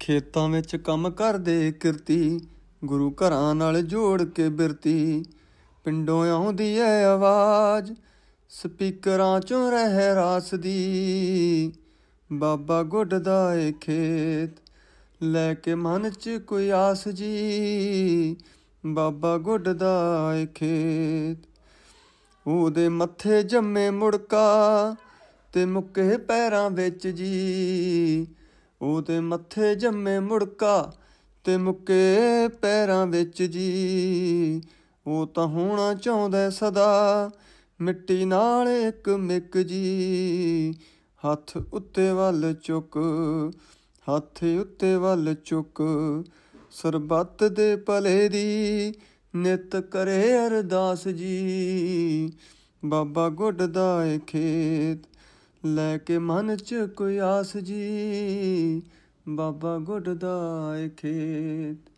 ਖੇਤਾਂ ਵਿੱਚ ਕੰਮ ਕਰਦੇ ਕਿਰਤੀ, ਗੁਰੂ ਘਰਾਂ ਨਾਲ ਜੋੜ ਕੇ ਬਿਰਤੀ। ਪਿੰਡੋਂ ਆਉਂਦੀ ਐ ਆਵਾਜ਼, ਸਪੀਕਰਾਂ 'ਚੋਂ ਰਹਿ ਰਾਸ ਦੀ। ਬਾਬਾ ਗੁੱਡਦਾ ਏ ਖੇਤ, ਲੈ ਕੇ ਮਨ 'ਚ ਕੋਈ ਆਸ ਜੀ। ਬਾਬਾ ਗੁੱਡਦਾ ਏ ਖੇਤ। ਉਹਦੇ ਮੱਥੇ ਜੰਮੇ ਮੁੜਕਾ ਤੇ ਮੁੱਕੇ ਪੈਰਾਂ ਵਿੱਚ ਜੀ। ਉਹਦੇ ਮੱਥੇ ਜੰਮੇ ਮੁੜਕਾ ਤੇ ਮੁੱਕੇ ਪੈਰਾਂ ਵਿੱਚ ਜੀ। ਉਹ ਤਾਂ ਹੋਣਾ ਚਾਹੁੰਦਾ ਸਦਾ ਮਿੱਟੀ ਨਾਲ ਇੱਕ ਮਿੱਕ ਜੀ। ਹੱਥ ਉੱਤੇ ਵੱਲ ਚੁੱਕ, ਹੱਥ ਉੱਤੇ ਵੱਲ ਚੁੱਕ, ਸਰਬੱਤ ਦੇ ਭਲੇ ਦੀ ਨਿੱਤ ਕਰੇ ਅਰਦਾਸ ਜੀ। ਬਾਬਾ ਗੁੱਡਦਾ ਏ ਖੇਤ, ਲੈ ਕੇ ਮਨ 'ਚ ਕੋਈ ਆਸ ਜੀ। ਬਾਬਾ ਗੁੱਡਦਾ ਏ ਖੇਤ।